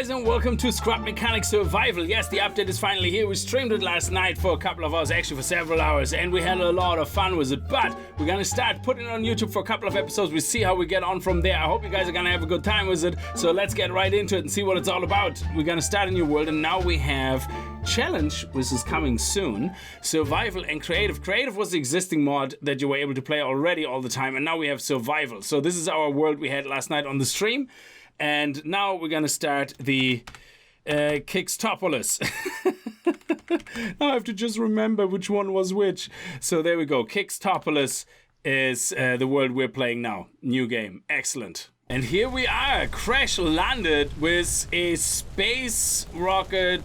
guys, and welcome to Scrap Mechanic Survival. Yes, the update is finally here. We streamed it last night for a couple of hours, actually for several hours, and we had a lot of fun with it. But we're gonna start putting it on YouTube for a couple of episodes. We see how we get on from there. I hope you guys are gonna have a good time with it. So let's get right into it and see what it's all about. We're gonna start a new world, and now we have Challenge, which is coming soon, Survival, and Creative. Creative was the existing mod that you were able to play already all the time, and now we have Survival. So this is our world we had last night on the stream. And now we're gonna start the Kickz. Now I have to just remember which one was which. So there we go. Kickz is the world we're playing now. New game. Excellent. And here we are. Crash landed with a space rocket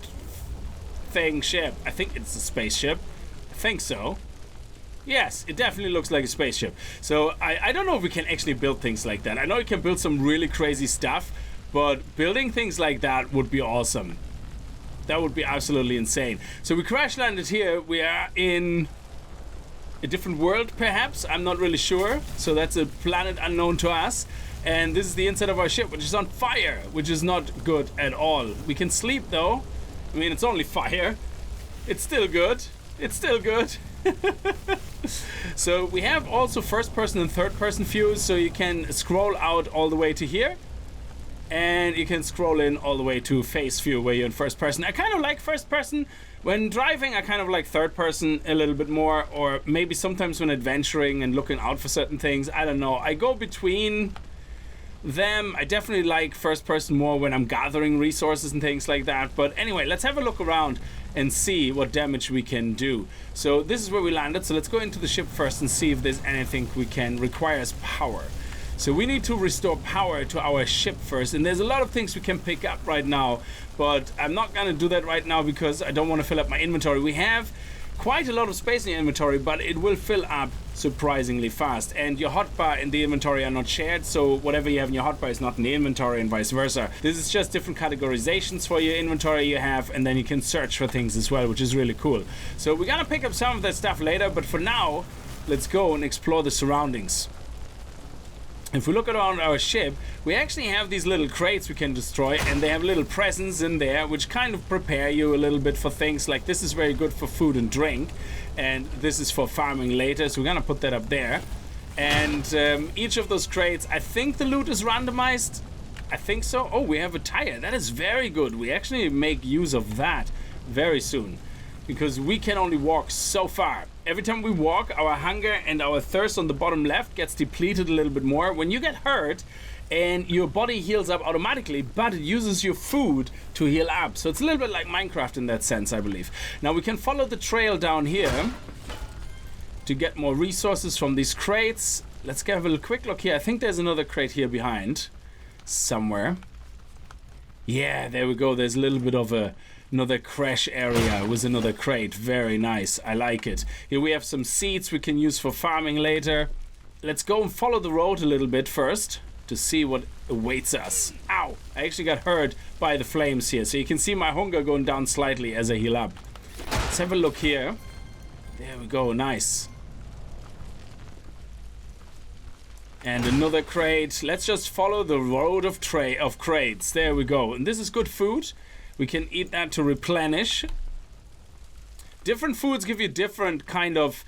thing ship. I think it's a spaceship. I think so. Yes, it definitely looks like a spaceship. So I don't know if we can actually build things like that. I know you can build some really crazy stuff, but building things like that would be awesome. That would be absolutely insane. So we crash landed here. We are in a different world, perhaps. I'm not really sure. So that's a planet unknown to us. And this is the inside of our ship, which is on fire, which is not good at all. We can sleep though. I mean, it's only fire. It's still good. It's still good. So we have also first person and third person views, so you can scroll out all the way to here, and you can scroll in all the way to face view where you're in first person. I kind of like first person. When driving, I kind of like third person a little bit more, or maybe sometimes when adventuring and looking out for certain things. I don't know. I go between them. I definitely like first person more when I'm gathering resources and things like that. But anyway, let's have a look around and see what damage we can do. So this is where we landed. So let's go into the ship first and see if there's anything we can require as power. So we need to restore power to our ship first, and there's a lot of things we can pick up right now, but I'm not gonna do that right now because I don't want to fill up my inventory. We have quite a lot of space in your inventory, but it will fill up surprisingly fast, and your hotbar and the inventory are not shared, so whatever you have in your hotbar is not in the inventory and vice versa. This is just different categorizations for your inventory you have, and then you can search for things as well, which is really cool. So we're gonna pick up some of that stuff later, but for now let's go and explore the surroundings. If we look around our ship, we actually have these little crates we can destroy, and they have little presents in there which kind of prepare you a little bit for things like this is very good for food and drink, and this is for farming later, so we're gonna put that up there. And each of those crates, I think the loot is randomized. I think so. Oh, we have a tire. That is very good. We actually make use of that very soon, because we can only walk so far. Every time we walk, our hunger and our thirst on the bottom left gets depleted a little bit more. When you get hurt, and your body heals up automatically, but it uses your food to heal up. So it's a little bit like Minecraft in that sense, I believe. Now we can follow the trail down here to get more resources from these crates. Let's have a quick look here. I think there's another crate here behind somewhere. Yeah, there we go. There's a little bit of another crash area with another crate. Very nice. I like it. Here we have some seeds we can use for farming later. Let's go and follow the road a little bit first to see what awaits us. Ow! I actually got hurt by the flames here. So you can see my hunger going down slightly as I heal up. Let's have a look here. There we go. Nice. And another crate. Let's just follow the road of crates. There we go. And this is good food. We can eat that to replenish. Different foods give you different kind of...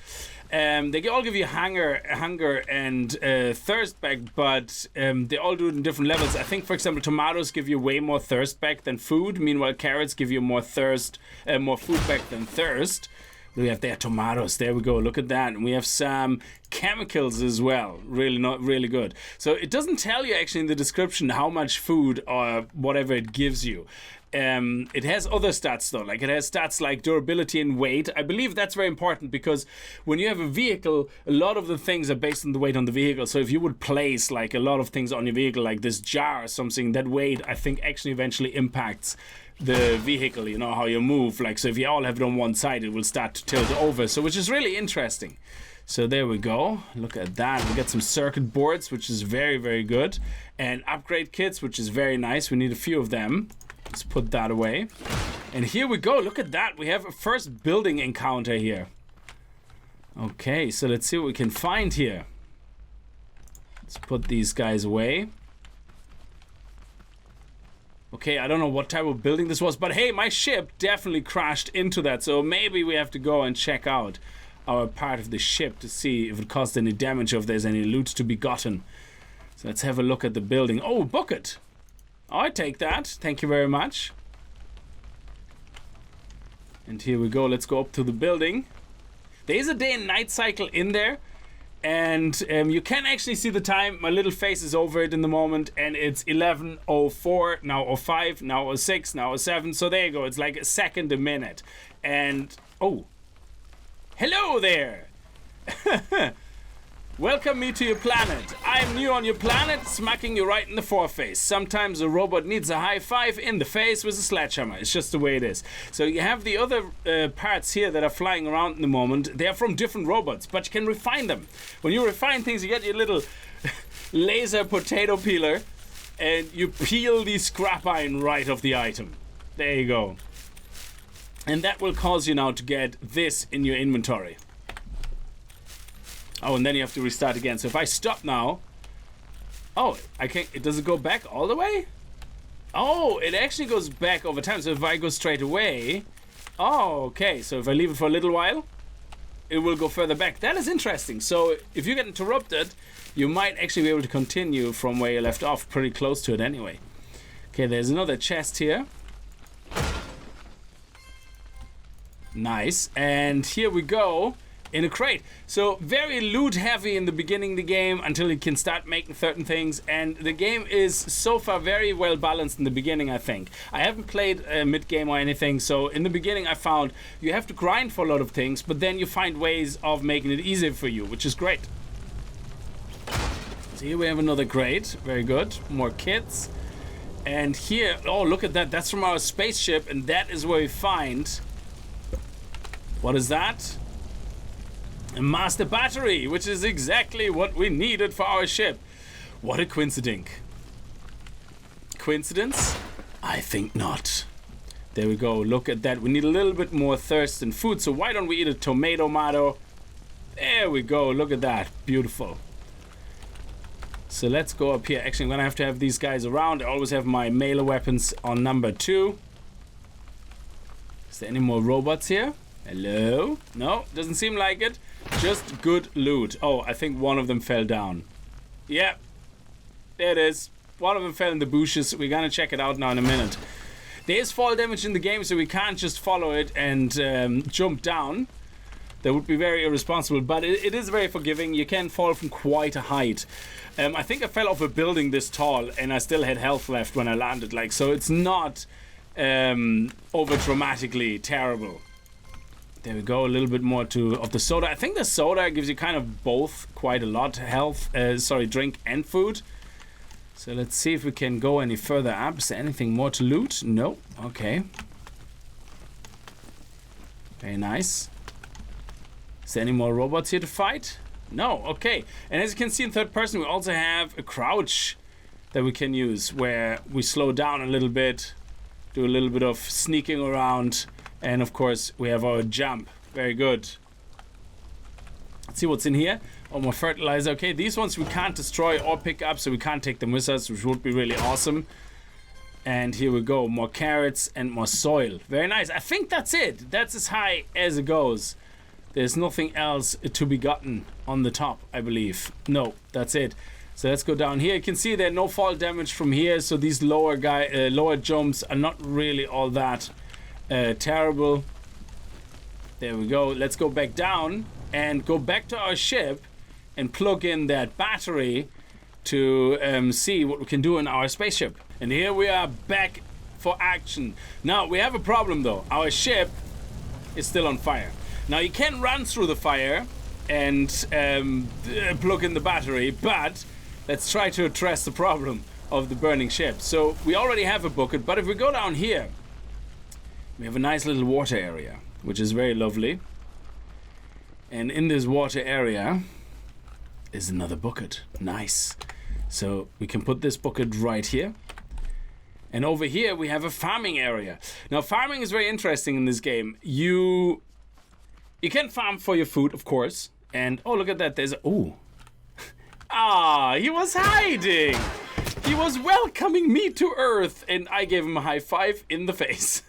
they all give you hunger and thirst back, but they all do it in different levels. I think, for example, tomatoes give you way more thirst back than food. Meanwhile, carrots give you more food back than thirst. We have there tomatoes. There we go. Look at that. And we have some chemicals as well. Really good. So it doesn't tell you actually in the description how much food or whatever it gives you. It has other stats though, like it has stats like durability and weight. I believe that's very important because when you have a vehicle, a lot of the things are based on the weight on the vehicle. So if you would place like a lot of things on your vehicle, like this jar or something, that weight I think actually eventually impacts the vehicle, you know, how you move. Like, so if you all have it on one side, it will start to tilt over. So which is really interesting. So there we go. Look at that. We got some circuit boards, which is very good. And upgrade kits, which is very nice. We need a few of them. Let's put that away. And here we go. Look at that. We have a first building encounter here. Okay, so let's see what we can find here. Let's put these guys away. Okay, I don't know what type of building this was, but hey, my ship definitely crashed into that, so maybe we have to go and check out our part of the ship to see if it caused any damage or if there's any loot to be gotten. So let's have a look at the building. Oh, bucket! I take that, thank you very much. And here we go, let's go up to the building. There is a day and night cycle in there. And you can actually see the time. My little face is over it in the moment, and it's 11:04, now 05, now 06, now 07. So there you go. It's like a second a minute. And oh, hello there. Welcome me to your planet. I'm new on your planet, smacking you right in the foreface. Sometimes a robot needs a high five in the face with a sledgehammer. It's just the way it is. So you have the other parts here that are flying around in the moment. They are from different robots, but you can refine them. When you refine things, you get your little laser potato peeler, and you peel the scrap iron right off the item. There you go. And that will cause you now to get this in your inventory. Oh, and then you have to restart again. So if I stop now... Oh, I can't... Does it go back all the way? Oh, it actually goes back over time. So if I go straight away... Oh, okay. So if I leave it for a little while, it will go further back. That is interesting. So if you get interrupted, you might actually be able to continue from where you left off. Pretty close to it anyway. Okay, there's another chest here. Nice. And here we go. In a crate. So very loot heavy in the beginning of the game until you can start making certain things, and the game is so far very well balanced in the beginning. I think I haven't played mid-game or anything, so in the beginning I found you have to grind for a lot of things, but then you find ways of making it easier for you, which is great. So here we have another crate. Very good. More kits. And here, oh, look at that. That's from our spaceship, and that is where we find... What is that? A master battery, which is exactly what we needed for our ship. What a coincidence. Coincidence? I think not. There we go. Look at that. We need a little bit more thirst and food, so why don't we eat a tomato? There we go. Look at that. Beautiful. So let's go up here. Actually, I'm gonna have to have these guys around. I always have my melee weapons on number 2. Is there any more robots here? Hello? No, doesn't seem like it. Just good loot. Oh, I think one of them fell down. Yeah, there it is. One of them fell in the bushes. We're gonna check it out now in a minute. There is fall damage in the game, so we can't just follow it and jump down. That would be very irresponsible, but it is very forgiving. You can fall from quite a height. I think I fell off a building this tall, and I still had health left when I landed. Like, so it's not over dramatically terrible. There we go, a little bit more of the soda. I think the soda gives you kind of both quite a lot health, drink and food. So let's see if we can go any further up. Is there anything more to loot? No. Okay. Very nice. Is there any more robots here to fight? No. Okay. And as you can see in third person, we also have a crouch that we can use where we slow down a little bit, do a little bit of sneaking around. And of course, we have our jump. Very good. Let's see what's in here. Oh, more fertilizer. Okay, these ones we can't destroy or pick up, so we can't take them with us, which would be really awesome. And here we go. More carrots and more soil. Very nice. I think that's it. That's as high as it goes. There's nothing else to be gotten on the top, I believe. No, that's it. So let's go down here. You can see there's no fall damage from here, so these lower jumps are not really all that terrible. There we go. Let's go back down and go back to our ship and plug in that battery to see what we can do in our spaceship. And here we are back for action. Now we have a problem though. Our ship is still on fire. Now you can run through the fire and plug in the battery, but let's try to address the problem of the burning ship. So we already have a bucket, but if we go down here, we have a nice little water area, which is very lovely. And in this water area is another bucket. Nice. So we can put this bucket right here. And over here we have a farming area. Now farming is very interesting in this game. You can farm for your food, of course. And oh, look at that. There's he was hiding. He was welcoming me to Earth, and I gave him a high five in the face.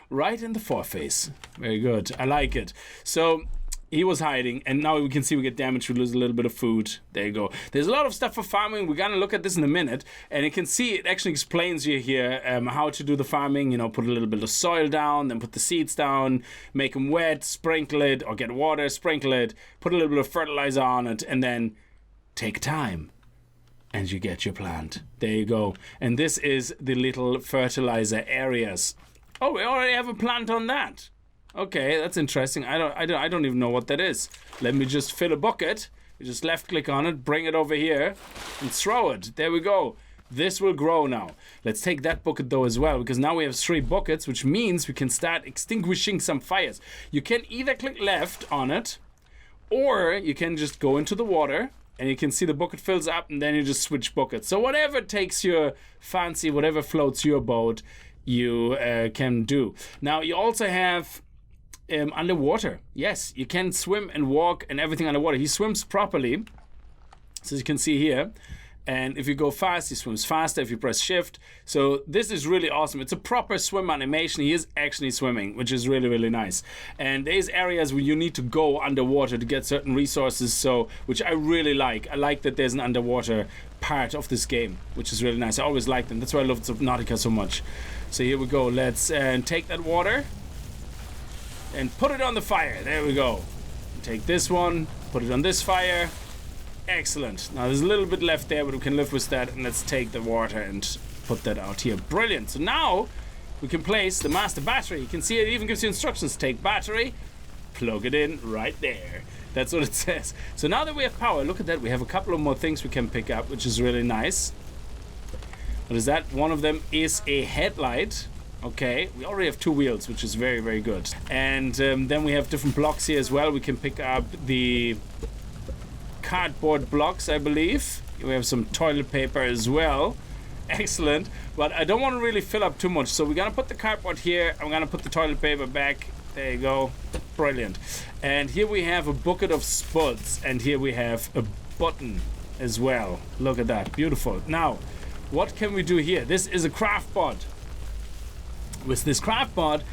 Right in the foreface. Very good. I like it. So he was hiding, and now we can see we get damaged. We lose a little bit of food. There you go. There's a lot of stuff for farming. We're gonna look at this in a minute, and you can see it actually explains you here how to do the farming. You know, put a little bit of soil down, then put the seeds down, make them wet, sprinkle it, or get water, sprinkle it, put a little bit of fertilizer on it, and then take time. And you get your plant. There you go. And this is the little fertilizer areas. Oh, we already have a plant on that. Okay, that's interesting. I don't even know what that is. Let me just fill a bucket. You just left click on it, bring it over here, and throw it. There we go. This will grow now. Let's take that bucket though as well, because now we have 3 buckets, which means we can start extinguishing some fires. You can either click left on it, or you can just go into the water, and you can see the bucket fills up, and then you just switch buckets. So whatever takes your fancy, whatever floats your boat, you can do. Now you also have underwater. Yes, you can swim and walk and everything underwater. He swims properly, so as you can see here. And if you go fast, he swims faster if you press shift. So this is really awesome. It's a proper swim animation. He is actually swimming, which is really, really nice. And there's areas where you need to go underwater to get certain resources, so which I really like. I like that there's an underwater part of this game, which is really nice. I always like them. That's why I love Subnautica so much. So here we go. Let's take that water and put it on the fire. There we go. Take this one, put it on this fire. Excellent. Now there's a little bit left there, but we can live with that. And let's take the water and put that out here. Brilliant. So now we can place the master battery. You can see it even gives you instructions. Take battery, plug it in right there. That's what it says. So now that we have power, look at that. We have a couple of more things we can pick up, which is really nice. What is that? One of them is a headlight. Okay, we already have 2 wheels, which is very, very good. And then we have different blocks here as well. We can pick up the cardboard blocks, I believe. We have some toilet paper as well. Excellent. But I don't want to really fill up too much, so we're gonna put the cardboard here. I'm gonna put the toilet paper back. There you go. Brilliant. And here we have a bucket of spuds, and here we have a button as well. Look at that. Beautiful. Now, what can we do here? This is a craft pod. With this craft pod,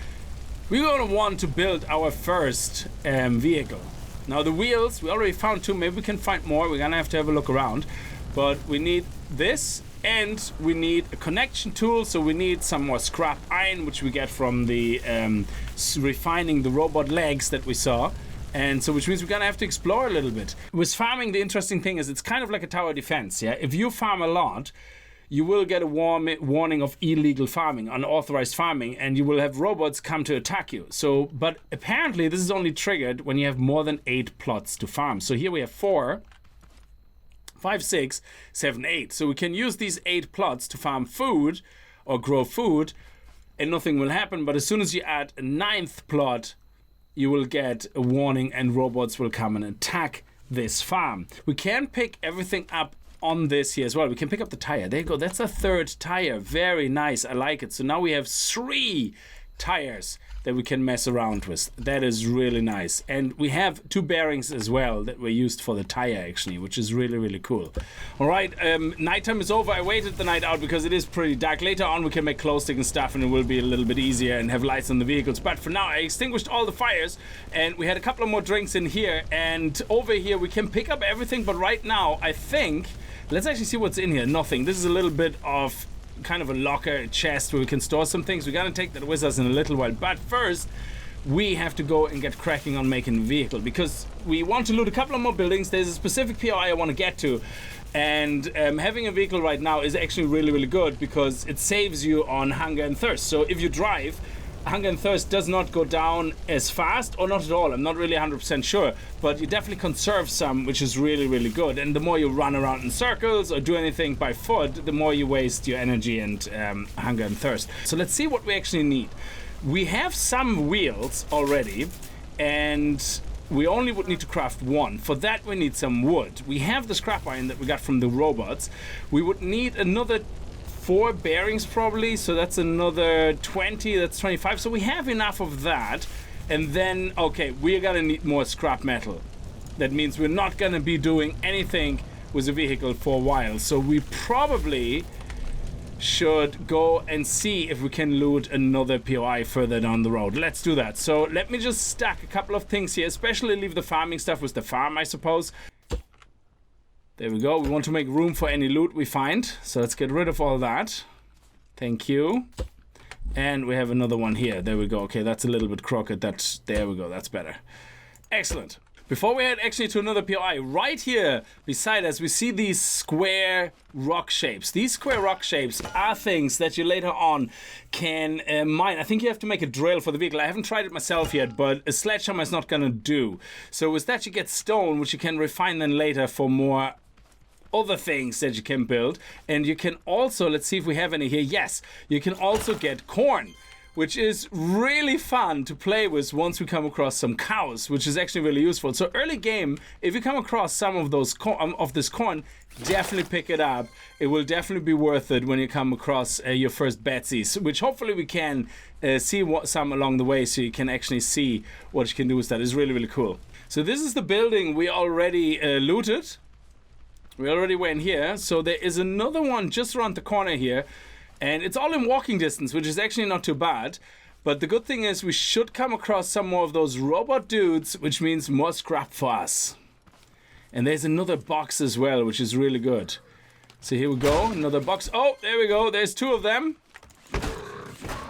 we're gonna want to build our first vehicle. Now the wheels, we already found 2, maybe we can find more. We're gonna have to have a look around, but we need this, and we need a connection tool, so we need some more scrap iron, which we get from the refining the robot legs that we saw. And so which means we're gonna have to explore a little bit. With farming, the interesting thing is it's kind of like a tower defense. Yeah, if you farm a lot, you will get a warning of illegal farming, unauthorized farming, and you will have robots come to attack you. So, but apparently this is only triggered when you have more than 8 plots to farm. So here we have 4, 5, 6, 7, 8. So we can use these 8 plots to farm food or grow food, and nothing will happen. But as soon as you add a 9th plot, you will get a warning, and robots will come and attack this farm. We can pick everything up on this here as well. We can pick up the tire. There you go. That's a 3rd tire. Very nice. I like it. So now we have 3 tires that we can mess around with. That is really nice. And we have 2 bearings as well that were used for the tire actually, which is really, really cool. All right, nighttime is over. I waited the night out because it is pretty dark. Later on we can make glow stick and stuff, and it will be a little bit easier and have lights on the vehicles. But for now, I extinguished all the fires, and we had a couple of more drinks in here, and over here we can pick up everything. But right now, I think, let's actually see what's in here. Nothing. This is a little bit of kind of a locker, a chest where we can store some things. We're gonna take that with us in a little while, but first we have to go and get cracking on making a vehicle, because we want to loot a couple of more buildings. There's a specific POI I want to get to, and having a vehicle right now is actually really, really good because it saves you on hunger and thirst. So if you drive, hunger and thirst does not go down as fast, or not at all. I'm not really 100% sure, but you definitely conserve some, which is really, really good. And the more you run around in circles or do anything by foot, the more you waste your energy and hunger and thirst. So let's see what we actually need. We have some wheels already, and we only would need to craft 1. For that we need some wood. We have the scrap iron that we got from the robots. We would need another 4 bearings probably, so that's another 20, that's 25. So we have enough of that. And then, okay, we're gonna need more scrap metal. That means we're not gonna be doing anything with a vehicle for a while. So we probably should go and see if we can loot another POI further down the road. Let's do that. So let me just stack a couple of things here, especially leave the farming stuff with the farm, I suppose. There we go. We want to make room for any loot we find. So let's get rid of all that. Thank you. And we have another one here. There we go. Okay, that's a little bit crooked. There we go. That's better. Excellent. Before we head actually to another POI, right here beside us, we see these square rock shapes. These square rock shapes are things that you later on can mine. I think you have to make a drill for the vehicle. I haven't tried it myself yet, but a sledgehammer is not going to do. So with that, you get stone, which you can refine then later for more other things that you can build. And you can also, let's see if we have any here. Yes, you can also get corn, which is really fun to play with once we come across some cows, which is actually really useful. So early game, if you come across some of those this corn, definitely pick it up. It will definitely be worth it when you come across your first Betsies, which hopefully we can see some along the way, so you can actually see what you can do with that. It's really, really cool. So this is the building we already looted. We already went here. So there is another one just around the corner here. And it's all in walking distance, which is actually not too bad. But the good thing is we should come across some more of those robot dudes, which means more scrap for us. And there's another box as well, which is really good. So here we go, another box. Oh, there we go. There's two of them.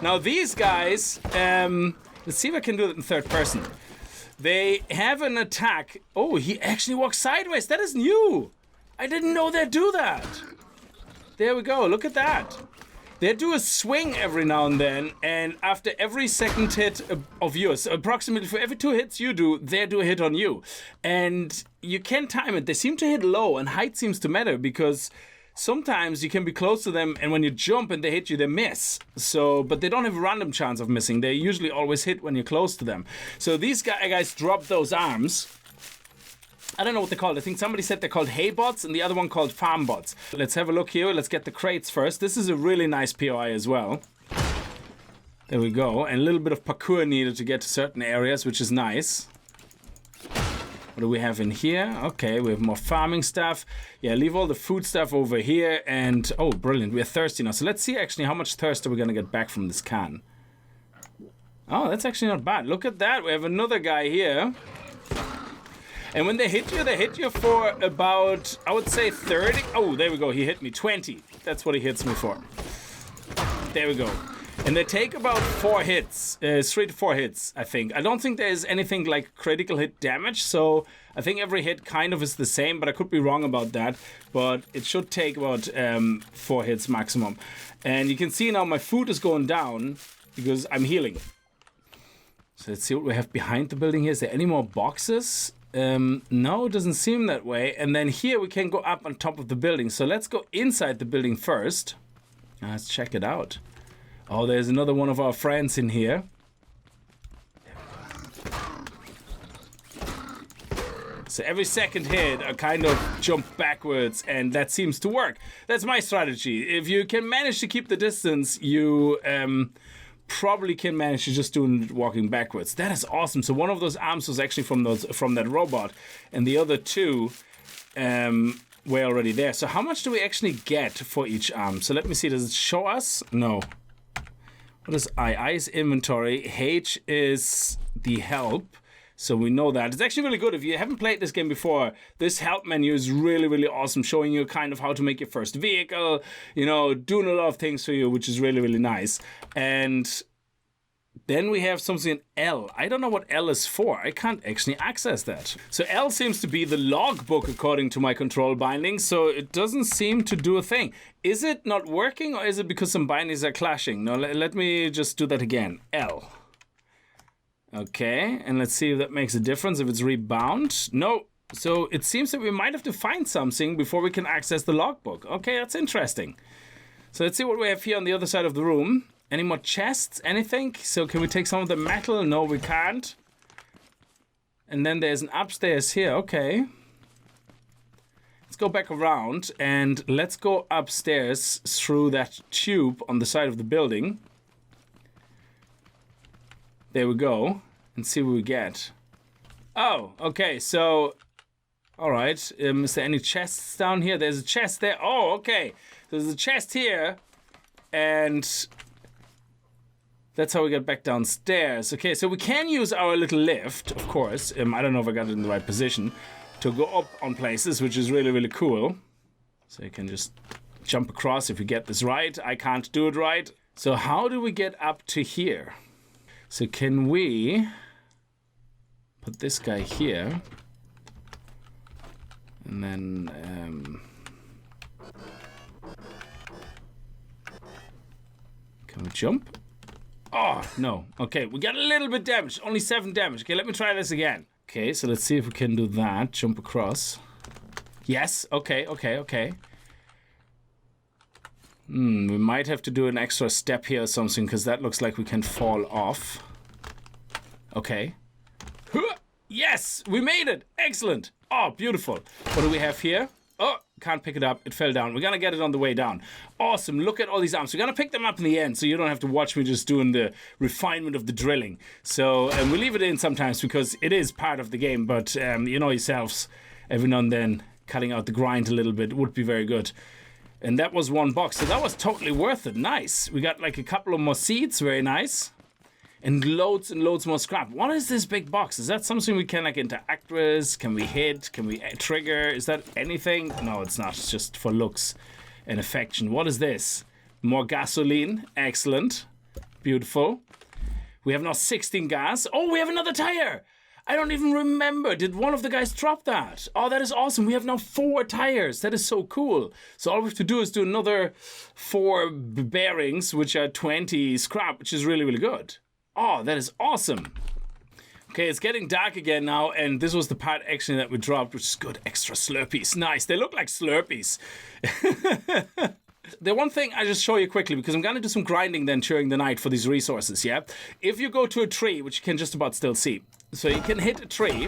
Now these guys, let's see if I can do it in third person. They have an attack. Oh, he actually walks sideways. That is new. I didn't know they'd do that. There we go. Look at that. They do a swing every now and then, and after every second hit of yours, approximately for every 2 hits you do, they do a hit on you. And you can time it. They seem to hit low, and height seems to matter, because sometimes you can be close to them, and when you jump and they hit you, they miss. So, but they don't have a random chance of missing. They usually always hit when you're close to them. So these guys drop those arms. I don't know what they're called. I think somebody said they're called hay bots and the other one called farm bots. Let's have a look here. Let's get the crates first. This is a really nice POI as well. There we go. And a little bit of parkour needed to get to certain areas, which is nice. What do we have in here? Okay, we have more farming stuff. Yeah, leave all the food stuff over here. And, oh, brilliant. We're thirsty now. So let's see actually how much thirst are we going to get back from this can. Oh, that's actually not bad. Look at that. We have another guy here. And when they hit you for about, I would say 30. Oh, there we go. He hit me 20. That's what he hits me for. There we go. And they take about 4 hits, 3 to 4 hits, I think. I don't think there's anything like critical hit damage. So I think every hit kind of is the same, but I could be wrong about that. But it should take about 4 hits maximum. And you can see now my food is going down because I'm healing. So let's see what we have behind the building here. Is there any more boxes? No, it doesn't seem that way. And then here we can go up on top of the building. So let's go inside the building first. Let's check it out. Oh, there's another one of our friends in here. So every second hit, I kind of jump backwards, and that seems to work. That's my strategy. If you can manage to keep the distance, you probably can manage to just do walking backwards. That is awesome. So one of those arms was actually from that robot, and the other 2 were already there. So how much do we actually get for each arm? So let me see. Does it show us? No. What is I? I is inventory. H is the help. So we know that. It's actually really good. If you haven't played this game before, this help menu is really, really awesome, showing you kind of how to make your first vehicle, you know, doing a lot of things for you, which is really, really nice. And then we have something L. I don't know what L is for. I can't actually access that. So L seems to be the logbook according to my control bindings, so it doesn't seem to do a thing. Is it not working, or is it because some bindings are clashing? No, let me just do that again. L. Okay, and let's see if that makes a difference, if it's rebound. No, so it seems that we might have to find something before we can access the logbook. Okay, that's interesting. So let's see what we have here on the other side of the room. Any more chests, anything? So can we take some of the metal? No, we can't. And then there's an upstairs here, okay. Let's go back around and let's go upstairs through that tube on the side of the building. There we go. And see what we get. Oh, okay, so... All right. Is there any chests down here? There's a chest there. Oh, okay. There's a chest here. And that's how we get back downstairs. Okay, so we can use our little lift, of course. I don't know if I got it in the right position to go up on places, which is really, really cool. So you can just jump across if you get this right. I can't do it right. So how do we get up to here? So can we put this guy here? And then... can we jump? Oh, no. Okay, we got a little bit damage. Only 7 damage. Okay, let me try this again. Okay, so let's see if we can do that. Jump across. Yes. Okay. We might have to do an extra step here or something, because that looks like we can fall off. Okay. Yes! We made it! Excellent! Oh, beautiful. What do we have here? Oh, can't pick it up. It fell down. We're gonna get it on the way down. Awesome. Look at all these arms. We're gonna pick them up in the end, so you don't have to watch me just doing the refinement of the drilling. So, we leave it in sometimes because it is part of the game, but you know yourselves, every now and then, cutting out the grind a little bit would be very good. And that was 1 box, so that was totally worth it. Nice. We got like a couple of more seeds. Very nice. And loads more scrap. What is this big box? Is that something we can like interact with? Can we hit? Can we trigger? Is that anything? No, it's not. It's just for looks and affection. What is this? More gasoline. Excellent. Beautiful. We have now 16 gas. Oh, we have another tire. I don't even remember. Did one of the guys drop that? Oh, that is awesome. We have now 4 tires. That is so cool. So all we have to do is do another 4 bearings, which are 20 scrap, which is really, really good. Oh, that is awesome. Okay, it's getting dark again now, and this was the part actually that we dropped, which is good. Extra Slurpees. Nice. They look like Slurpees. The one thing I just show you quickly, because I'm going to do some grinding then during the night for these resources, yeah? If you go to a tree, which you can just about still see, so you can hit a tree,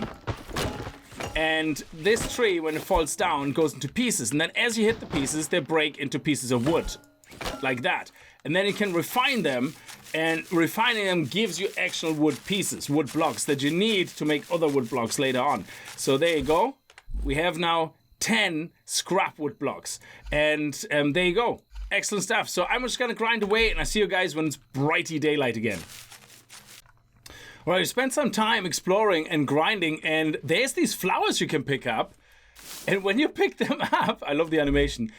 and this tree, when it falls down, goes into pieces, and then as you hit the pieces, they break into pieces of wood, like that. And then you can refine them, and refining them gives you actual wood pieces, wood blocks that you need to make other wood blocks later on. So there you go. We have now 10 scrap wood blocks, and there you go. Excellent stuff. So I'm just gonna grind away, and I see you guys when it's brighty daylight again. All right, I spent some time exploring and grinding, and there's these flowers you can pick up, and when you pick them up, I love the animation,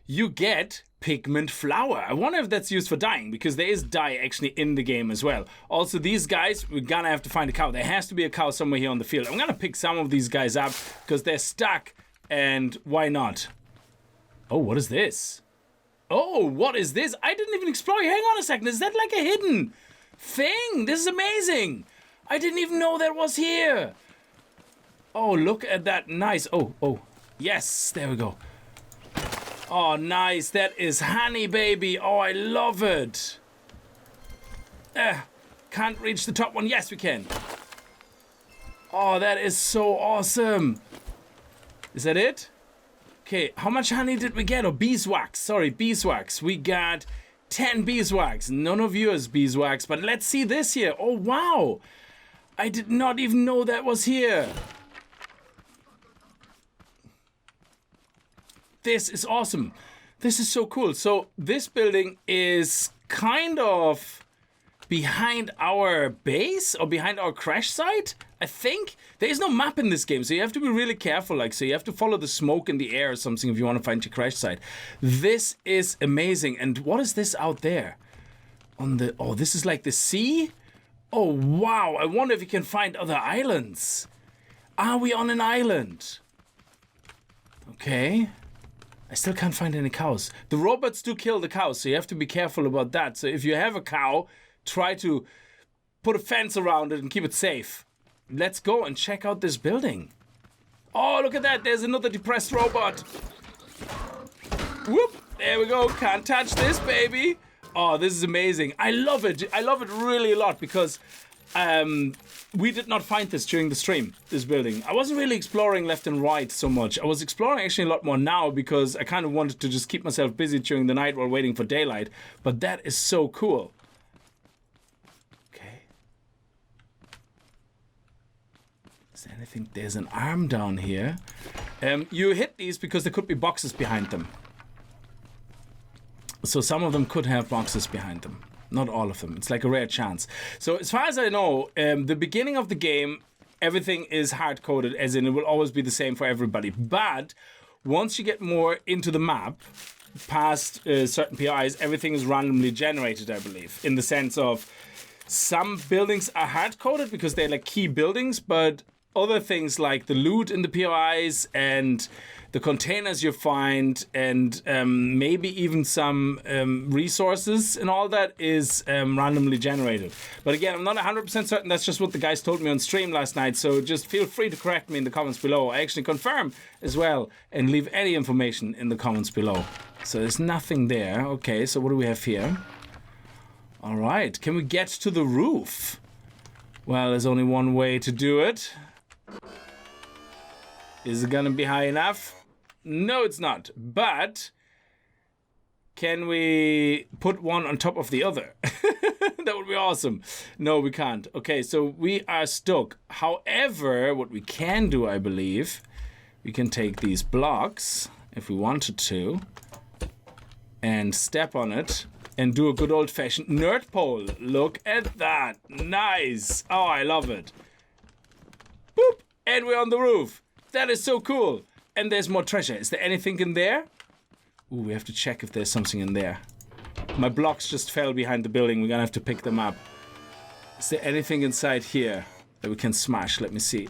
you get pigment flour. I wonder if that's used for dyeing, because there is dye actually in the game as well. Also, these guys, we're gonna have to find a cow. There has to be a cow somewhere here on the field. I'm gonna pick some of these guys up because they're stuck, and why not? Oh, what is this? Oh, what is this? I didn't even explore. Hang on a second. Is that like a hidden thing? This is amazing. I didn't even know that was here. Oh, look at that. Nice. Oh, yes, there we go. Oh, nice. That is honey, baby. Oh, I love it. Can't reach the top one. Yes, we can. Oh, that is so awesome. Is that it? Okay, how much honey did we get? Oh, beeswax. Sorry, beeswax. We got 10 beeswax. None of you is beeswax, but let's see this here. Oh, wow. I did not even know that was here. This is awesome. This is so cool. So this building is kind of behind our base or behind our crash site, I think. There is no map in this game, so you have to be really careful. Like, so you have to follow the smoke in the air or something if you want to find your crash site. This is amazing. And what is this out there? On the, oh, this is like the sea? Oh, wow. I wonder if you can find other islands. Are we on an island? Okay. I still can't find any cows. The robots do kill the cows, so you have to be careful about that. So if you have a cow, try to put a fence around it and keep it safe. Let's go and check out this building. Oh, look at that. There's another depressed robot. Whoop. There we go. Can't touch this, baby. Oh, this is amazing. I love it. I love it really a lot because we did not find this during the stream, this building. I wasn't really exploring left and right so much. I was exploring actually a lot more now because I kind of wanted to just keep myself busy during the night while waiting for daylight. But that is so cool. Is there anything? There's an arm down here. You hit these because there could be boxes behind them. So some of them could have boxes behind them. Not all of them. It's like a rare chance. So as far as I know, the beginning of the game, everything is hard-coded, as in it will always be the same for everybody. But once you get more into the map, past certain PIs, everything is randomly generated, I believe. In the sense of some buildings are hard-coded because they're like key buildings, but other things like the loot in the POIs and the containers you find and maybe even some resources and all that is randomly generated. But again, I'm not 100% certain. That's just what the guys told me on stream last night. So just feel free to correct me in the comments below. I actually confirm as well and leave any information in the comments below. So there's nothing there. Okay, so what do we have here? All right, can we get to the roof? Well, there's only one way to do it. Is it gonna be high enough? No, it's not. But can we put one on top of the other? That would be awesome. No, we can't. Okay, so we are stuck. However, what we can do, I believe, we can take these blocks, if we wanted to, and step on it and do a good old-fashioned nerd pole. Look at that. Nice. Oh, I love it. Boop. And we're on the roof. That is so cool. And there's more treasure. Is there anything in there? Ooh, we have to check if there's something in there. My blocks just fell behind the building. We're gonna have to pick them up. Is there anything inside here that we can smash? Let me see.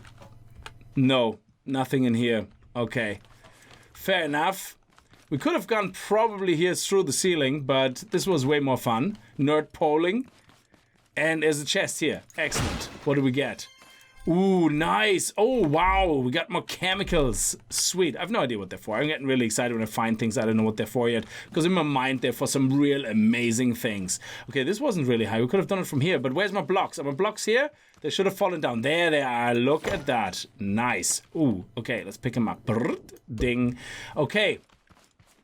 No, nothing in here. Okay. Fair enough. We could have gone probably here through the ceiling, but this was way more fun. Nerd polling. And there's a chest here. Excellent. What do we get? Ooh, nice. Oh, wow. We got more chemicals. Sweet. I have no idea what they're for. I'm getting really excited when I find things I don't know what they're for yet. Because in my mind, they're for some real amazing things. Okay, this wasn't really high. We could have done it from here. But where's my blocks? Are my blocks here? They should have fallen down. There they are. Look at that. Nice. Ooh, okay. Let's pick them up. Ding. Okay.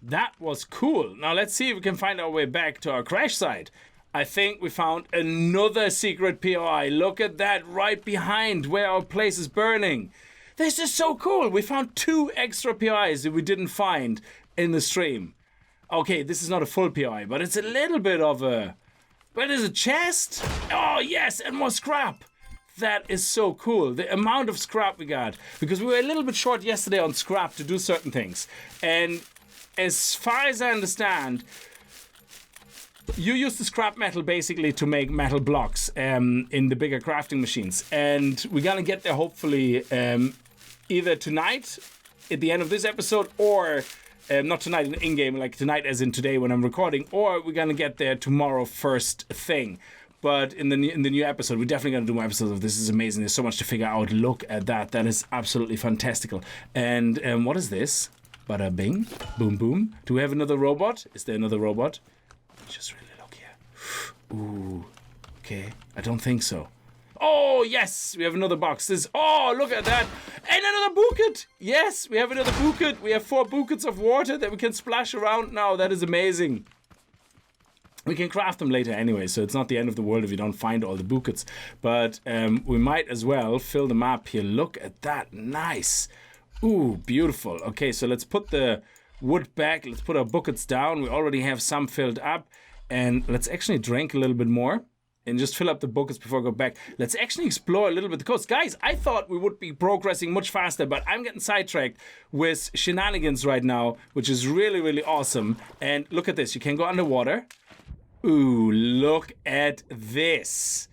That was cool. Now let's see if we can find our way back to our crash site. I think we found another secret POI. Look at that right behind where our place is burning. This is so cool. We found 2 extra POIs that we didn't find in the stream. Okay, this is not a full POI, but it's a little bit of a... But there's a chest. Oh, yes, and more scrap. That is so cool. The amount of scrap we got. Because we were a little bit short yesterday on scrap to do certain things. And as far as I understand, you use the scrap metal basically to make metal blocks in the bigger crafting machines. And we're going to get there hopefully either tonight at the end of this episode or not tonight in-game, like tonight as in today when I'm recording, or we're going to get there tomorrow first thing. But in the new episode, we're definitely going to do more episodes of this. Is amazing. There's so much to figure out. Look at that. That is absolutely fantastical. And what is this? Bada bing, boom boom. Do we have another robot? Is there another robot? Just really look here. Ooh, okay. I don't think so. Oh, yes, we have another box. Oh, look at that. And another bucket. Yes, we have another bucket. We have 4 buckets of water that we can splash around now. That is amazing. We can craft them later anyway, so it's not the end of the world if you don't find all the buckets. But we might as well fill them up here. Look at that. Nice. Ooh, beautiful. Okay, so let's put the wood back. Let's put our buckets down. We already have some filled up. And let's actually drink a little bit more and just fill up the buckets before I go back. Let's actually explore a little bit the coast. Guys, I thought we would be progressing much faster, but I'm getting sidetracked with shenanigans right now, which is really, really awesome. And look at this. You can go underwater. Ooh, look at this.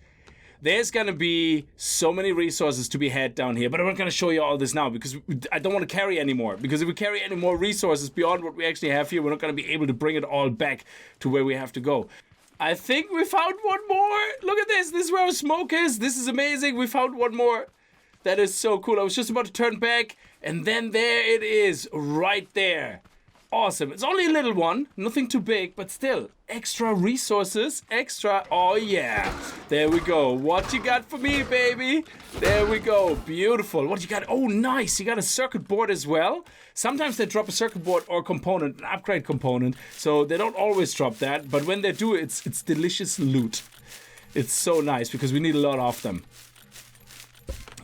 There's going to be so many resources to be had down here, but I'm not going to show you all this now because I don't want to carry anymore. Because if we carry any more resources beyond what we actually have here, we're not going to be able to bring it all back to where we have to go. I think we found one more. Look at this. This is where our smoke is. This is amazing. We found one more. That is so cool. I was just about to turn back, and then there it is, right there. Awesome. It's only a little one, nothing too big, but still, extra resources, extra, oh yeah. There we go. What you got for me, baby? There we go. Beautiful. What you got? Oh, nice. You got a circuit board as well. Sometimes they drop a circuit board or component, an upgrade component, so they don't always drop that, but when they do, it's delicious loot. It's so nice because we need a lot of them.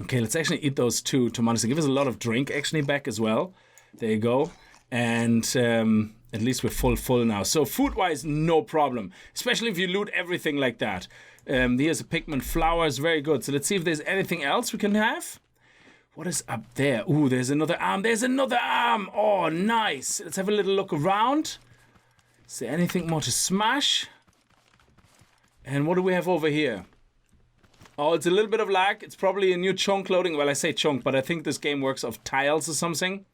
Okay, let's actually eat those 2 tomatoes. They give us a lot of drink actually back as well. There you go. And at least we're full now. So food-wise, no problem. Especially if you loot everything like that. Here's a pigment flowers. Very good. So let's see if there's anything else we can have. What is up there? Ooh, there's another arm. There's another arm. Oh, nice. Let's have a little look around. Is there anything more to smash? And what do we have over here? Oh, it's a little bit of lag. It's probably a new chunk loading. Well, I say chunk, but I think this game works off tiles or something.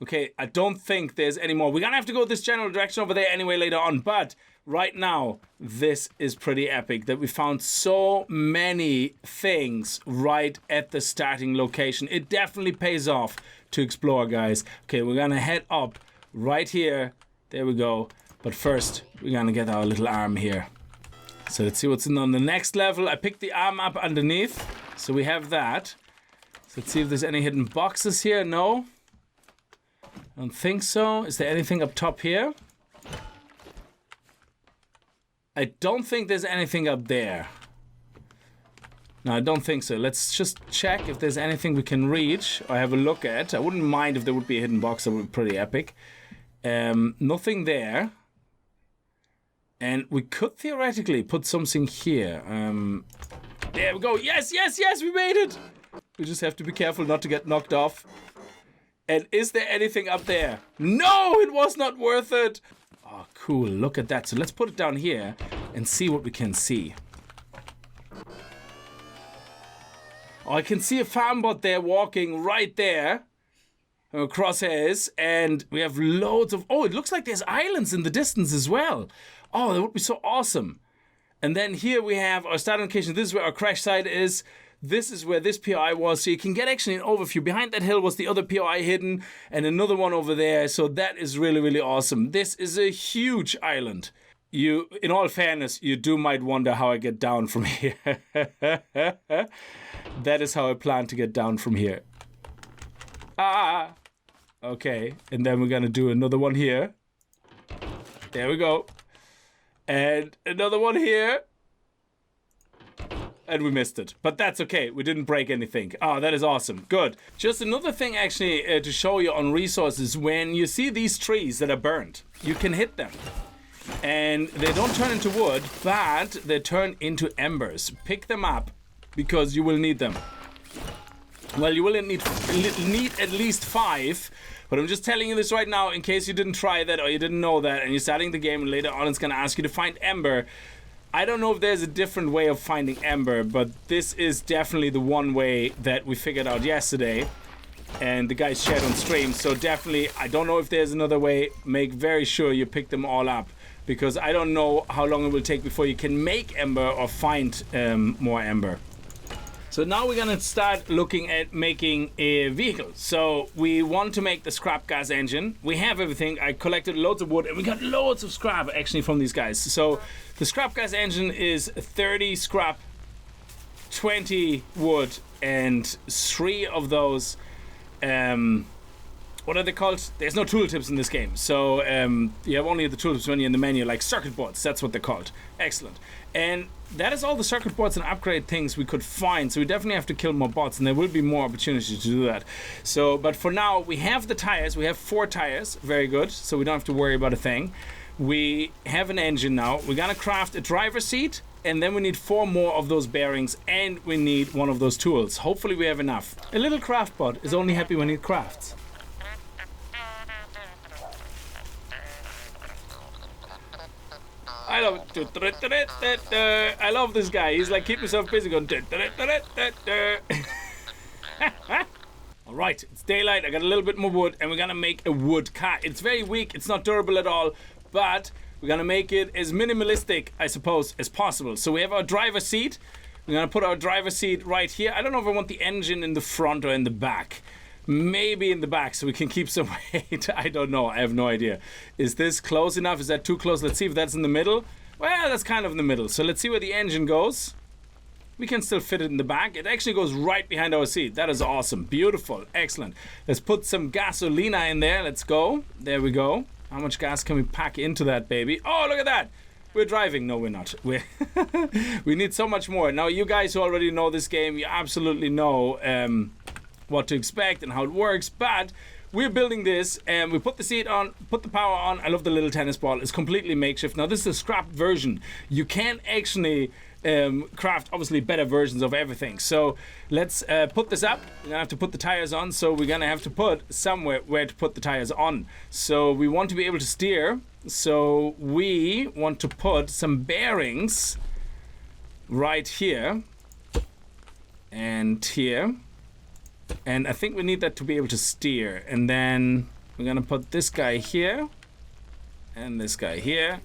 Okay, I don't think there's any more. We're going to have to go this general direction over there anyway later on. But right now, this is pretty epic that we found so many things right at the starting location. It definitely pays off to explore, guys. Okay, we're going to head up right here. There we go. But first, we're going to get our little arm here. So let's see what's in on the next level. I picked the arm up underneath. So we have that. So let's see if there's any hidden boxes here. No. I don't think so. Is there anything up top here? I don't think there's anything up there. No, I don't think so. Let's just check if there's anything we can reach or have a look at. I wouldn't mind if there would be a hidden box. That would be pretty epic. Nothing there. And we could theoretically put something here. There we go. Yes, yes, yes, we made it. We just have to be careful not to get knocked off. And is there anything up there? No, it was not worth it. Oh, cool. Look at that. So let's put it down here and see what we can see. Oh, I can see a farm bot there walking right there. Crosshairs. And we have loads of... Oh, it looks like there's islands in the distance as well. Oh, that would be so awesome. And then here we have our starting location. This is where our crash site is. This is where this POI was. So you can get actually an overview. Behind that hill was the other POI hidden and another one over there. So that is really, really awesome. This is a huge island. You, in all fairness, you might wonder how I get down from here. That is how I plan to get down from here. Ah, okay. And then we're going to do another one here. There we go. And another one here. And we missed it. But that's okay. We didn't break anything. Oh, that is awesome. Good. Just another thing actually to show you on resources. When you see these trees that are burnt, you can hit them. And they don't turn into wood, but they turn into embers. Pick them up because you will need them. Well, you will need at least 5. But I'm just telling you this right now in case you didn't try that or you didn't know that and you're starting the game and later on it's going to ask you to find ember. I don't know if there's a different way of finding ember, but this is definitely the one way that we figured out yesterday and the guys shared on stream. So definitely, I don't know if there's another way. Make very sure you pick them all up because I don't know how long it will take before you can make ember or find more ember. So now we're gonna start looking at making a vehicle. So we want to make the scrap gas engine. We have everything. I collected loads of wood and we got loads of scrap actually from these guys. So the scrap gas engine is 30 scrap, 20 wood, and 3 of those, what are they called? There's no tooltips in this game. So you have only the tooltips when you're in the menu, like circuit boards. That's what they're called. Excellent. And that is all the circuit boards and upgrade things we could find. So we definitely have to kill more bots, and there will be more opportunities to do that. So, but for now, we have the tires. We have 4 tires. Very good. So we don't have to worry about a thing. We have an engine now. We're gonna craft a driver's seat, and then we need 4 more of those bearings, and we need 1 of those tools. Hopefully we have enough. A little craft bot is only happy when it crafts. I love it. I love this guy. He's like, keep yourself busy going. Alright, it's daylight. I got a little bit more wood and we're gonna make a wood car. It's very weak, it's not durable at all, but we're gonna make it as minimalistic, I suppose, as possible. So we have our driver's seat. We're gonna put our driver's seat right here. I don't know if I want the engine in the front or in the back. Maybe in the back so we can keep some weight. I don't know. I have no idea. Is this close enough? Is that too close? Let's see if that's in the middle. Well, that's kind of in the middle. So let's see where the engine goes. We can still fit it in the back. It actually goes right behind our seat. That is awesome. Beautiful. Excellent. Let's put some gasolina in there. Let's go. There we go. How much gas can we pack into that baby? Oh, look at that. We're driving. No, we're not. We need so much more. Now, you guys who already know this game, you absolutely know what to expect and how it works. But we're building this, and we put the seat on, put the power on. I love the little tennis ball. It's completely makeshift. Now, this is a scrapped version. You can actually craft, obviously, better versions of everything. So let's put this up. We're going to have to put the tires on. So we're going to have to put somewhere where to put the tires on. So we want to be able to steer. So we want to put some bearings right here and here. And I think we need that to be able to steer. And then we're going to put this guy here and this guy here.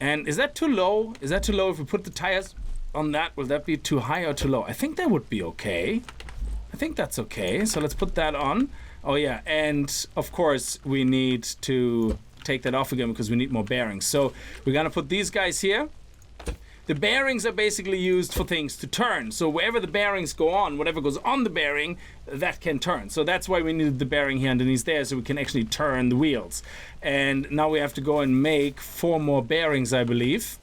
And is that too low? Is that too low if we put the tires on that? Will that be too high or too low? I think that would be okay. I think that's okay. So let's put that on. Oh yeah, and of course we need to take that off again because we need more bearings. So we're gonna put these guys here. The bearings are basically used for things to turn. So wherever the bearings go on, whatever goes on the bearing, that can turn. So that's why we needed the bearing here underneath there, so we can actually turn the wheels. And now we have to go and make 4 more bearings, I believe.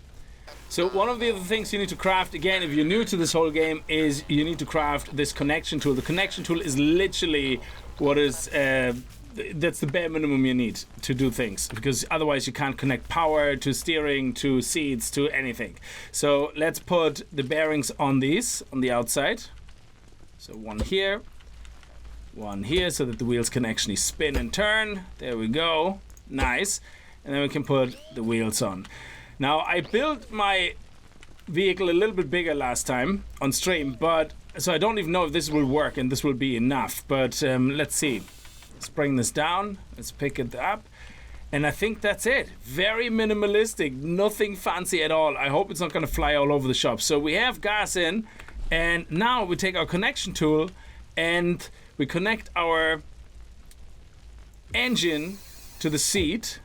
So one of the other things you need to craft, again, if you're new to this whole game, is you need to craft this connection tool. The connection tool is literally what is... that's the bare minimum you need to do things, because otherwise you can't connect power to steering to seats to anything. So let's put the bearings on these on the outside. So one here so that the wheels can actually spin and turn. There we go. Nice. And then we can put the wheels on. Now I built my vehicle a little bit bigger last time on stream, but so I don't even know if this will work and this will be enough, but let's see. Let's bring this down. Let's pick it up. And I think that's it. Very minimalistic. Nothing fancy at all. I hope it's not going to fly all over the shop. So we have gas in. And now we take our connection tool and we connect our engine to the seat.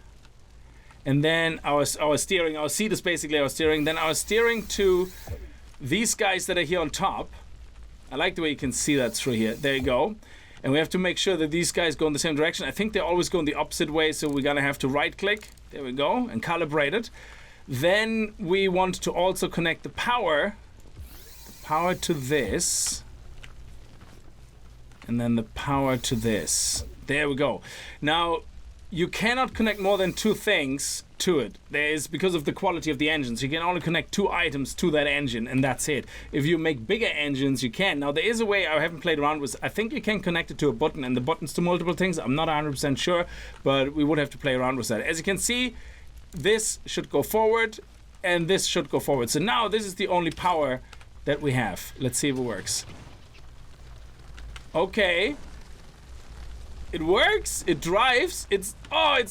And then our steering. Our seat is basically our steering. Then our steering to these guys that are here on top. I like the way you can see that through here. There you go. And we have to make sure that these guys go in the same direction. I think they always go in the opposite way, so we're gonna have to right click. There we go, and calibrate it. Then we want to also connect the power to this. And then the power to this. There we go. Now, you cannot connect more than 2 things to it. There is, because of the quality of the engine, so you can only connect 2 items to that engine, and that's it. If you make bigger engines, you can. Now there is a way I haven't played around with. I think you can connect it to a button and the buttons to multiple things. I'm not 100% sure, but we would have to play around with that. As you can see, this should go forward and this should go forward. So now this is the only power that we have. Let's see if it works. Okay. It works, it drives, it's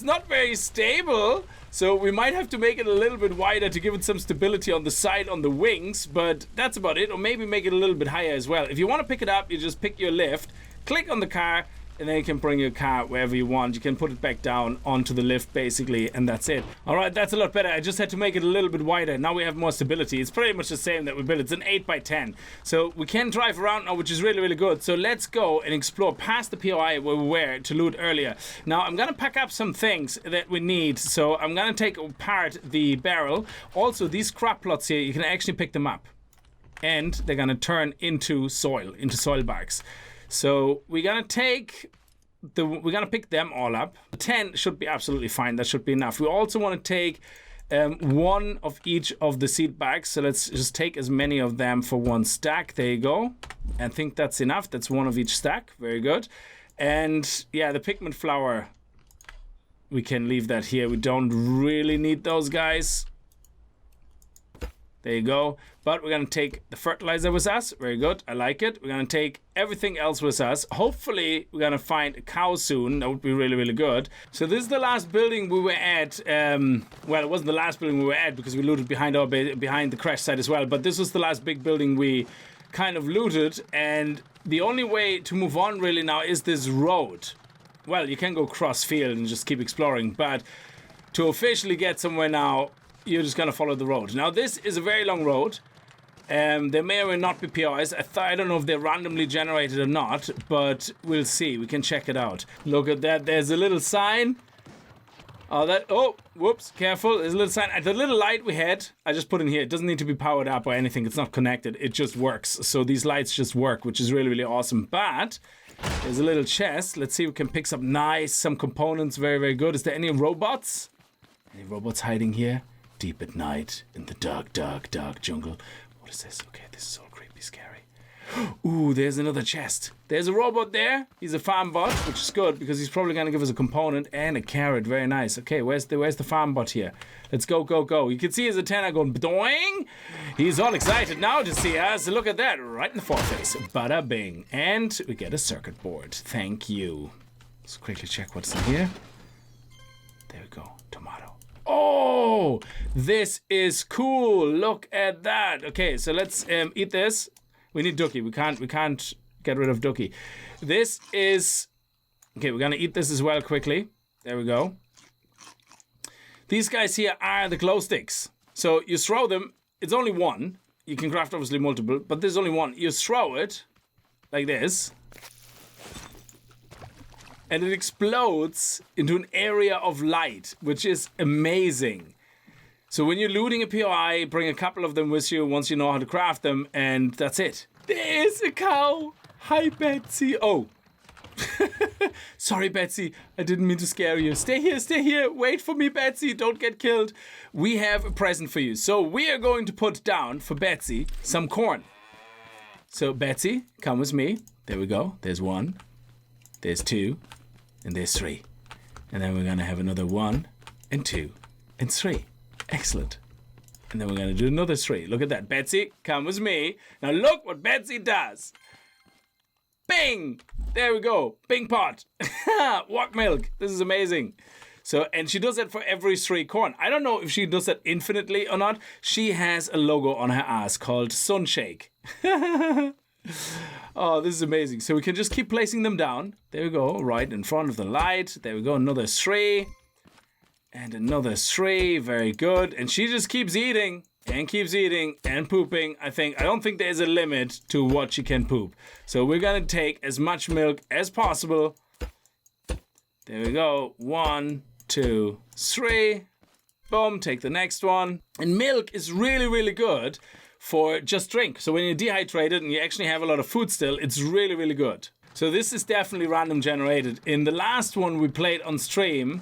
not very stable. So we might have to make it a little bit wider to give it some stability on the side, on the wings, but that's about it. Or maybe make it a little bit higher as well. If you want to pick it up, you just pick your lift, click on the car, and then you can bring your car wherever you want. You can put it back down onto the lift basically, and that's it. All right, that's a lot better. I just had to make it a little bit wider. Now we have more stability. It's pretty much the same that we built. It's an 8x10. So we can drive around now, which is really, really good. So let's go and explore past the POI where we were to loot earlier. Now I'm gonna pack up some things that we need. So I'm gonna take apart the barrel. Also, these crop plots here, you can actually pick them up. And they're gonna turn into soil bags. So we're gonna pick them all up. 10 should be absolutely fine. That should be enough. We also want to take 1 of each of the seed bags. So let's just take as many of them for 1 stack. There you go. I think that's enough. That's 1 of each stack. Very good. And yeah, the pigment flour, we can leave that here. We don't really need those guys. There you go. But we're going to take the fertilizer with us. Very good. I like it. We're going to take everything else with us. Hopefully, we're going to find a cow soon. That would be really, really good. So this is the last building we were at. Well, it wasn't the last building we were at because we looted behind the crash site as well. But this was the last big building we kind of looted. And the only way to move on really now is this road. Well, you can go cross field and just keep exploring. But to officially get somewhere now, you're just going to follow the road. Now, this is a very long road. There may or may not be POIs. I don't know if they're randomly generated or not, but we'll see. We can check it out. Look at that. There's a little sign. Oh, whoops, careful. There's a little sign. The little light we had, I just put in here. It doesn't need to be powered up or anything. It's not connected. It just works. So these lights just work, which is really, really awesome. But there's a little chest. Let's see if we can pick some some components. Very, very good. Is there any robots? Any robots hiding here? Deep at night in the dark, dark, dark jungle. What is this? Okay, this is all creepy, scary. Ooh, there's another chest. There's a robot there. He's a farm bot, which is good because he's probably going to give us a component and a carrot. Very nice. Okay, where's the farm bot here? Let's go, go, go. You can see his antenna going doing. He's all excited now to see us. Look at that, right in the foreface. Bada bing. And we get a circuit board. Thank you. Let's quickly check what's in here. There we go. Tomato. Oh, this is cool. Look at that. Okay, so let's eat this. We need Dookie. We can't get rid of Dookie. This is... Okay, we're going to eat this as well quickly. There we go. These guys here are the glow sticks. So you throw them. It's only one. You can craft obviously multiple, but there's only one. You throw it like this. And it explodes into an area of light, which is amazing. So when you're looting a POI, bring a couple of them with you once you know how to craft them, and that's it. There's a cow. Hi, Betsy. Oh. Sorry, Betsy. I didn't mean to scare you. Stay here, stay here. Wait for me, Betsy. Don't get killed. We have a present for you. So we are going to put down for Betsy some corn. So Betsy, come with me. There we go. There's 1. There's 2. And there's 3. And then we're going to have another 1 and 2 and 3. Excellent. And then we're going to do another 3. Look at that. Betsy, come with me. Now look what Betsy does. Bing! There we go. Bing pot. Walk milk. This is amazing. So, and she does that for every 3 corn. I don't know if she does that infinitely or not. She has a logo on her ass called Sunshake. Oh, this is amazing. So we can just keep placing them down. There we go. Right in front of the light. There we go. Another 3. And another 3, very good. And she just keeps eating and pooping. I don't think there's a limit to what she can poop. So we're gonna take as much milk as possible. There we go. 1, 2, 3. Boom, take the next one. And milk is really, really good for just drink. So when you're dehydrated and you actually have a lot of food still, it's really, really good. So this is definitely random generated. In the last one we played on stream,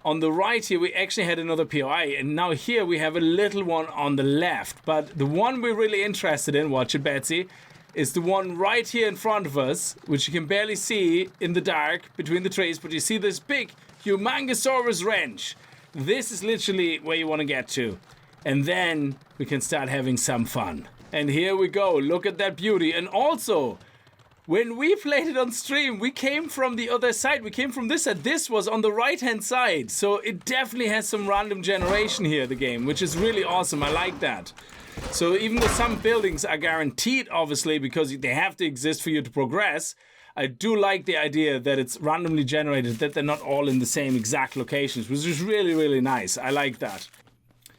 on the right here, we actually had another POI, and now here we have a little one on the left. But the one we're really interested in, watch it, Betsy, is the one right here in front of us, which you can barely see in the dark between the trees, but you see this big Humongosaurus wrench. This is literally where you want to get to. And then we can start having some fun. And here we go. Look at that beauty. And also, when we played it on stream, we came from the other side. We came from this side. This was on the right-hand side. So it definitely has some random generation here, the game, which is really awesome. I like that. So even though some buildings are guaranteed, obviously, because they have to exist for you to progress, I do like the idea that it's randomly generated, that they're not all in the same exact locations, which is really, really nice. I like that.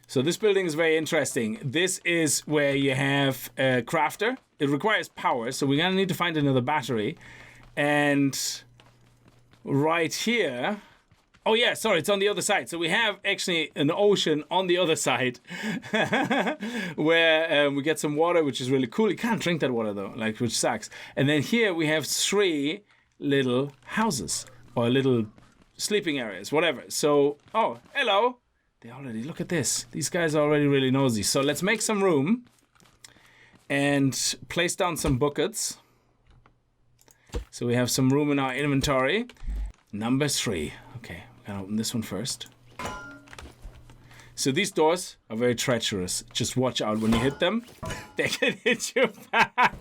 So this building is very interesting. This is where you have a crafter. It requires power, so we're going to need to find another battery. And right here... Oh yeah, sorry, it's on the other side. So we have actually an ocean on the other side where we get some water, which is really cool. You can't drink that water though, which sucks. And then here we have 3 little houses or little sleeping areas, whatever. So, oh, hello. They already, look at this. These guys are already really nosy. So let's make some room and place down some buckets. So we have some room in our inventory. Number 3. Okay, we're gonna open this one first. So these doors are very treacherous. Just watch out when you hit them. They can hit you back.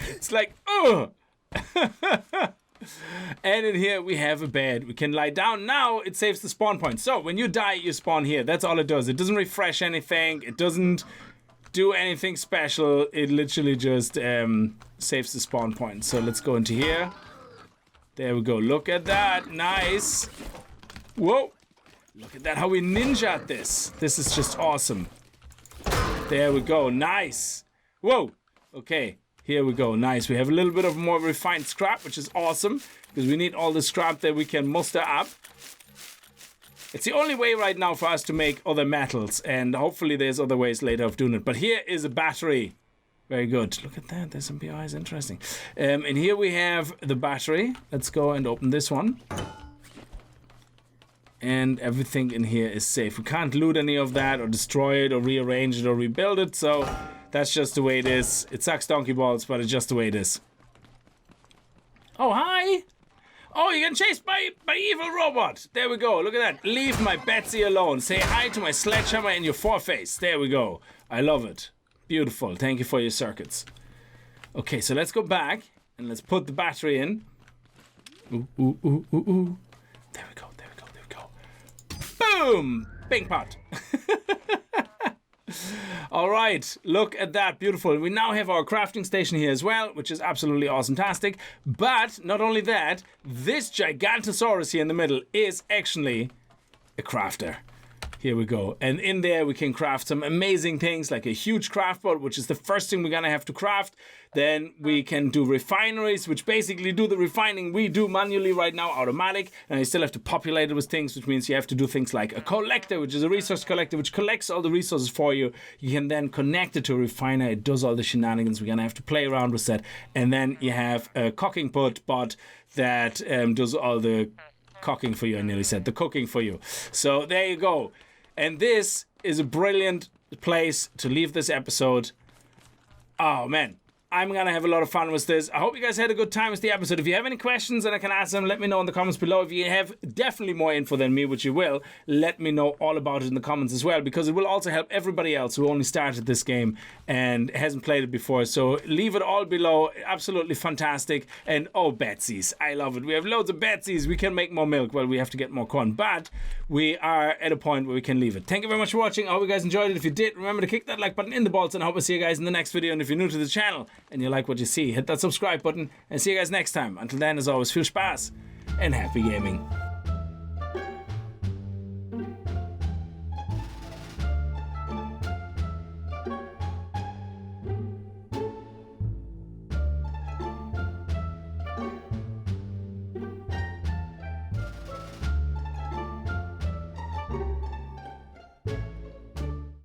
It's like, oh! And in here we have a bed. We can lie down. Now it saves the spawn point. So when you die, you spawn here. That's all it does. It doesn't refresh anything. It doesn't do anything special. It literally just saves the spawn point. So let's go into here. There we go. Look at that. Nice. Whoa. Look at that. How we ninja'd this. This is just awesome. There we go. Nice. Whoa. Okay. Here we go. Nice. We have a little bit of more refined scrap, which is awesome, because we need all the scrap that we can muster up. It's the only way right now for us to make other metals, and hopefully there's other ways later of doing it. But here is a battery. Very good. Look at that. There's some PIs. Interesting. And here we have the battery. Let's go and open this one. And everything in here is safe. We can't loot any of that or destroy it or rearrange it or rebuild it. So that's just the way it is. It sucks donkey balls, but it's just the way it is. Oh, hi. Oh, you're getting chased by evil robot. There we go. Look at that. Leave my Betsy alone. Say hi to my sledgehammer in your foreface. There we go. I love it. Beautiful. Thank you for your circuits. Okay, so let's go back and let's put the battery in. Ooh, ooh, ooh, ooh, ooh. There we go. There we go. There we go. Boom! Bing pot. All right, look at that. Beautiful. We now have our crafting station here as well, which is absolutely awesome-tastic. But not only that, this Gigantosaurus here in the middle is actually a crafter. Here we go. And in there we can craft some amazing things like a huge craft boat, which is the first thing we're gonna have to craft. Then we can do refineries, which basically do the refining we do manually right now, automatic. And you still have to populate it with things, which means you have to do things like a collector, which is a resource collector, which collects all the resources for you. You can then connect it to a refiner. It does all the shenanigans. We're gonna have to play around with that. And then you have a cooking bot that does all the cooking for you. I nearly said the cooking for you. So there you go. And this is a brilliant place to leave this episode. Oh, man. I'm going to have a lot of fun with this. I hope you guys had a good time with the episode. If you have any questions and I can answer them, let me know in the comments below. If you have definitely more info than me, which you will, let me know all about it in the comments as well, because it will also help everybody else who only started this game and hasn't played it before. So leave it all below. Absolutely fantastic. And oh, Betsy's. I love it. We have loads of Betsy's. We can make more milk. Well, we have to get more corn, but we are at a point where we can leave it. Thank you very much for watching. I hope you guys enjoyed it. If you did, remember to kick that like button in the balls, and I hope to see you guys in the next video. And if you're new to the channel and you like what you see, hit that subscribe button, and see you guys next time. Until then, as always, viel Spaß and happy gaming.